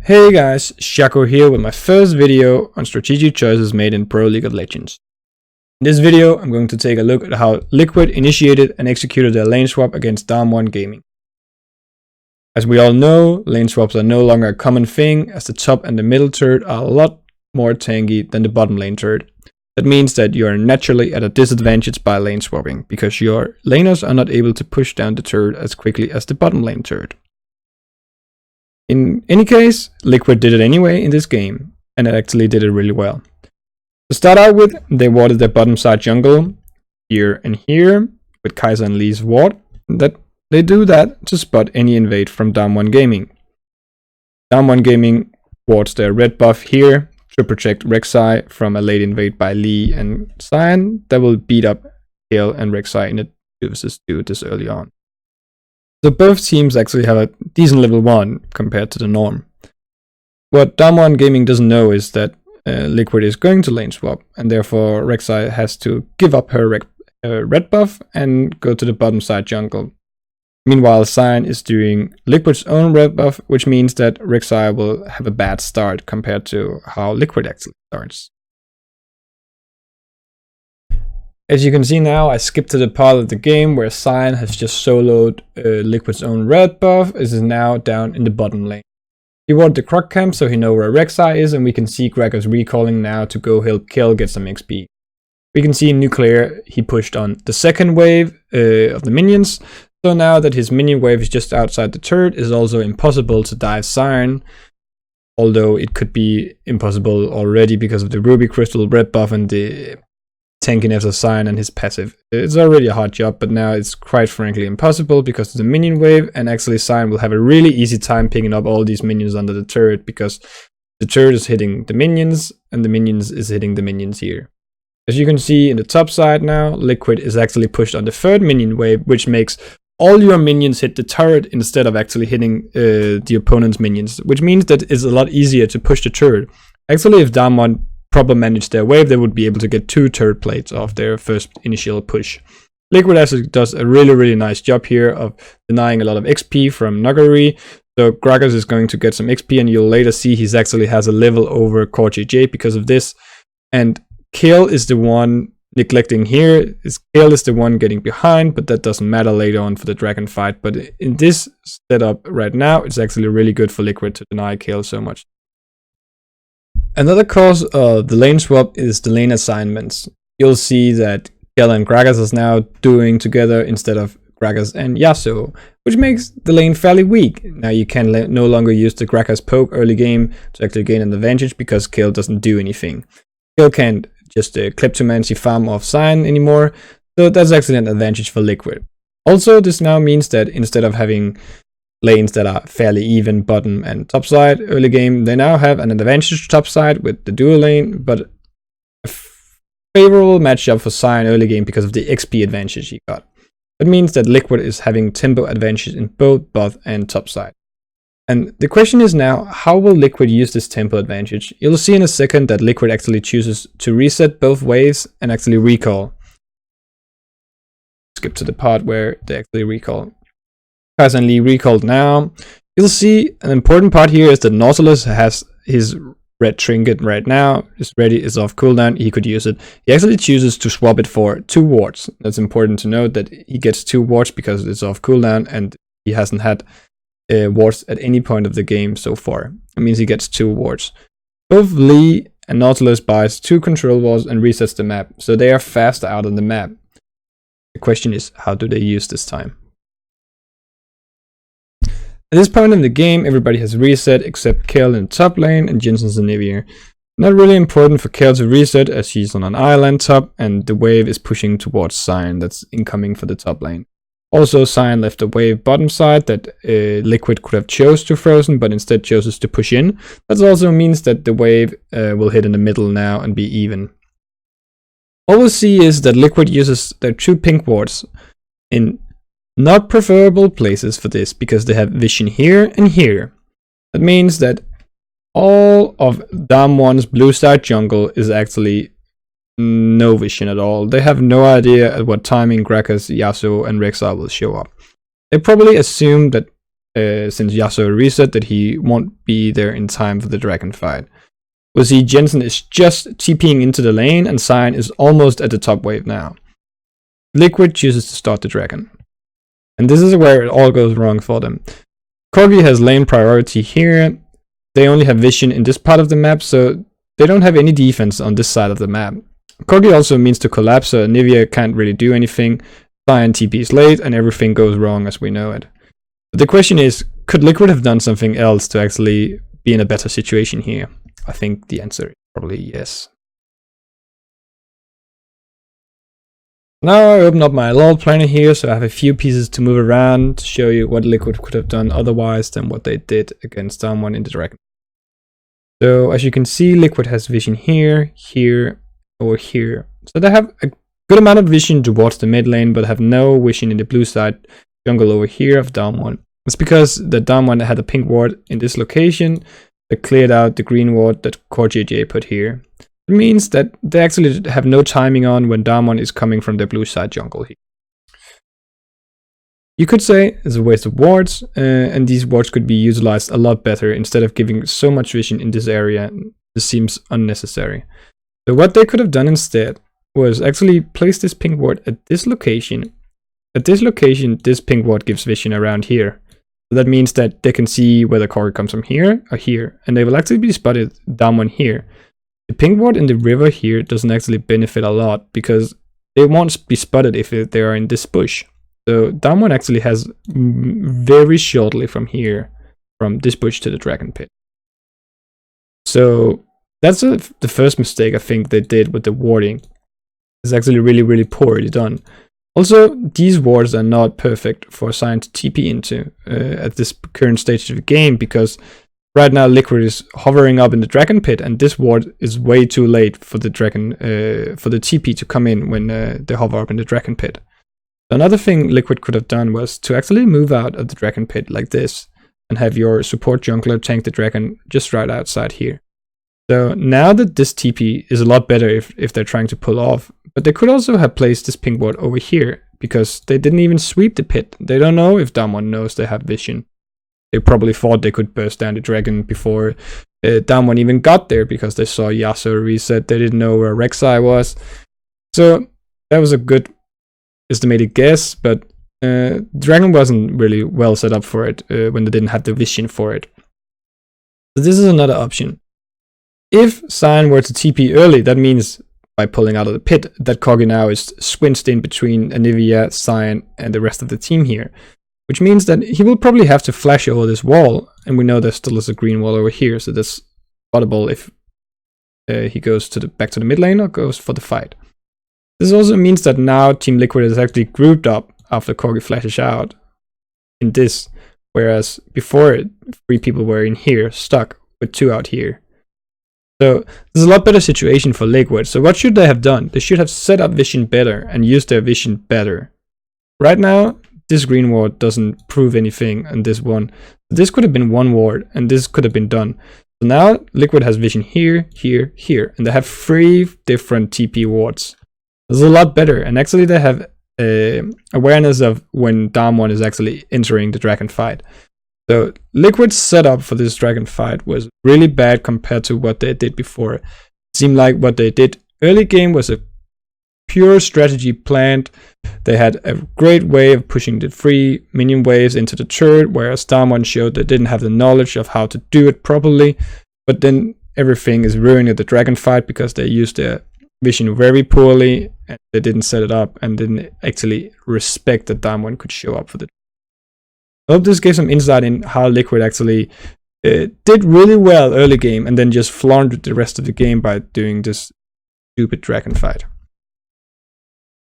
Hey guys, Shako here with my first video on strategic choices made in Pro League of Legends. In this video, I'm going to take a look at how Liquid initiated and executed their lane swap against Damwon Gaming. As we all know, lane swaps are no longer a common thing, as the top and the middle turret are a lot more tanky than the bottom lane turret. That means that you are naturally at a disadvantage by lane swapping, because your laners are not able to push down the turret as quickly as the bottom lane turret. In any case, Liquid did it anyway in this game, and it actually did it really well. To start out with, they warded their bottom side jungle here and here with Kai'Sa and Lee's ward. That they do that to spot any invade from Damwon Gaming. Damwon Gaming wards their red buff here to protect Rek'Sai from a late invade by Lee and Sion that will beat up Gale and Rek'Sai in a 2vs2 this early on. So both teams actually have a decent level 1 compared to the norm. What Damwon Gaming doesn't know is that Liquid is going to lane swap, and therefore Rek'Sai has to give up her red buff and go to the bottom side jungle. Meanwhile, Sion is doing Liquid's own red buff, which means that Rek'Sai will have a bad start compared to how Liquid actually starts. As you can see now, I skipped to the part of the game where Sion has just soloed Liquid's own red buff. This is now down in the bottom lane. He warded the Croc camp so he knows where Rek'Sai is, and we can see Gragas recalling now to go help Kill get some XP. We can see Nuclear, he pushed on the second wave of the minions, so now that his minion wave is just outside the turret, it is also impossible to dive Sion, although it could be impossible already because of the Ruby Crystal red buff and the tankiness of Sion and his passive. It's already a hard job, but now it's quite frankly impossible because of the minion wave, and actually Sion will have a really easy time picking up all these minions under the turret because the turret is hitting the minions and the minions is hitting the minions here. As you can see in the top side now, Liquid is actually pushed on the third minion wave, which makes all your minions hit the turret instead of actually hitting the opponent's minions, which means that it's a lot easier to push the turret. Actually, if Damwon proper manage their wave, they would be able to get 2 turret plates off their first initial push. Liquid actually does a really nice job here of denying a lot of XP from Nuggery. So Gragas is going to get some XP, and you'll later see he actually has a level over Core JJ because of this. And Kill is the one neglecting here. Kill is the one getting behind, but that doesn't matter later on for the dragon fight. But in this setup right now, it's actually really good for Liquid to deny Kill so much. Another cause of the lane swap is the lane assignments. You'll see that Kill and Gragas is now doing together instead of Gragas and Yasuo, which makes the lane fairly weak. Now you can no longer use the Gragas poke early game to actually gain an advantage because Kill doesn't do anything. Kill can't just kleptomancy farm off Sion anymore, so that's actually an advantage for Liquid. Also, this now means that instead of having lanes that are fairly even bottom and top side early game, they now have an advantage top side with the dual lane, but a favorable matchup for Sion early game because of the XP advantage he got. That means that Liquid is having tempo advantage in both bot and top side. And the question is now, how will Liquid use this tempo advantage? You'll see in a second that Liquid actually chooses to reset both waves and actually recall. Skip to the part where they actually recall. Kai'Sa and Lee recalled now. You'll see an important part here is that Nautilus has his red trinket right now. It's ready, it's off cooldown, he could use it. He actually chooses to swap it for 2 wards. That's important to note that he gets 2 wards because it's off cooldown and he hasn't had wards at any point of the game so far. It means he gets 2 wards. Both Lee and Nautilus buys 2 control wards and resets the map, so they are faster out on the map. The question is, how do they use this time? At this point in the game, everybody has reset except Kill in top lane and Jensen's in Nivir. Not really important for Kill to reset as he's on an island top and the wave is pushing towards Sion that's incoming for the top lane. Also, Sion left a wave bottom side that Liquid could have chose to frozen, but instead chooses to push in. That also means that the wave will hit in the middle now and be even. All we'll see is that Liquid uses their 2 pink wards in not preferable places for this because they have vision here and here. That means that all of Damwon's blue side jungle is actually no vision at all. They have no idea at what timing Gragas, Yasuo and Rek'Sai will show up. They probably assume that since Yasuo reset that he won't be there in time for the dragon fight. We'll see Jensen is just TPing into the lane and Cyan is almost at the top wave now. Liquid chooses to start the dragon. And this is where it all goes wrong for them. Corgi has lane priority here. They only have vision in this part of the map, so they don't have any defense on this side of the map. Corgi also means to collapse, so Nivea can't really do anything. Cyan TP is late and everything goes wrong as we know it. But the question is, could Liquid have done something else to actually be in a better situation here? I think the answer is probably yes. Now I open up my LoL planner here, so I have a few pieces to move around to show you what Liquid could have done otherwise than what they did against Damwon in the dragon. So as you can see, Liquid has vision here, here, or here. So they have a good amount of vision towards the mid lane, but have no vision in the blue side jungle over here of Damwon. It's because the Damwon had a pink ward in this location that cleared out the green ward that Core JJ put here. It means that they actually have no timing on when Damwon is coming from the blue side jungle here. You could say it's a waste of wards, and these wards could be utilized a lot better instead of giving so much vision in this area. This seems unnecessary. So what they could have done instead was actually place this pink ward at this location. At this location, this pink ward gives vision around here. So that means that they can see whether Corgi comes from here or here, and they will actually be spotted Damwon here. The pink ward in the river here doesn't actually benefit a lot because they won't be spotted if they are in this bush. So Damwon actually has very shortly from here, from this bush to the dragon pit. So that's the first mistake I think they did with the warding. It's actually really poorly done. Also, these wards are not perfect for Cyan to TP into at this current stage of the game, because right now Liquid is hovering up in the dragon pit, and this ward is way too late for the dragon for the TP to come in when they hover up in the dragon pit. Another thing Liquid could have done was to actually move out of the dragon pit like this and have your support jungler tank the dragon just right outside here. So now that this TP is a lot better if they're trying to pull off, but they could also have placed this pink ward over here because they didn't even sweep the pit. They don't know if Damwon knows they have vision. They probably thought they could burst down the dragon before Damwon even got there because they saw Yasuo reset. They didn't know where Rek'Sai was. So that was a good estimated guess, but dragon wasn't really well set up for it when they didn't have the vision for it. So this is another option. If Cyan were to TP early, that means by pulling out of the pit that Corgi now is squinched in between Anivia, Cyan, and the rest of the team here. Which means that he will probably have to flash over this wall, and we know there still is a green wall over here, so that's spottable if he goes to back to the mid lane or goes for the fight. This also means that now Team Liquid is actually grouped up after Corgi flashes out in this, whereas before 3 people were in here, stuck, with 2 out here. So this is a lot better situation for Liquid. So what should they have done? They should have set up vision better and used their vision better. Right now, this green ward doesn't prove anything on this one. This could have been 1 ward and this could have been done. So now Liquid has vision here, here, here, and they have 3 different TP wards. This is a lot better, and actually they have awareness of when Damwon is actually entering the dragon fight. So Liquid's setup for this dragon fight was really bad compared to what they did before. It seemed like what they did early game was a pure strategy planned. They had a great way of pushing the 3 minion waves into the turret, whereas Damwon showed they didn't have the knowledge of how to do it properly. But then everything is ruined at the dragon fight because they used their vision very poorly, and they didn't set it up and didn't actually respect that Damwon could show up for the. I hope this gave some insight in how Liquid actually did really well early game and then just flaunted the rest of the game by doing this stupid dragon fight.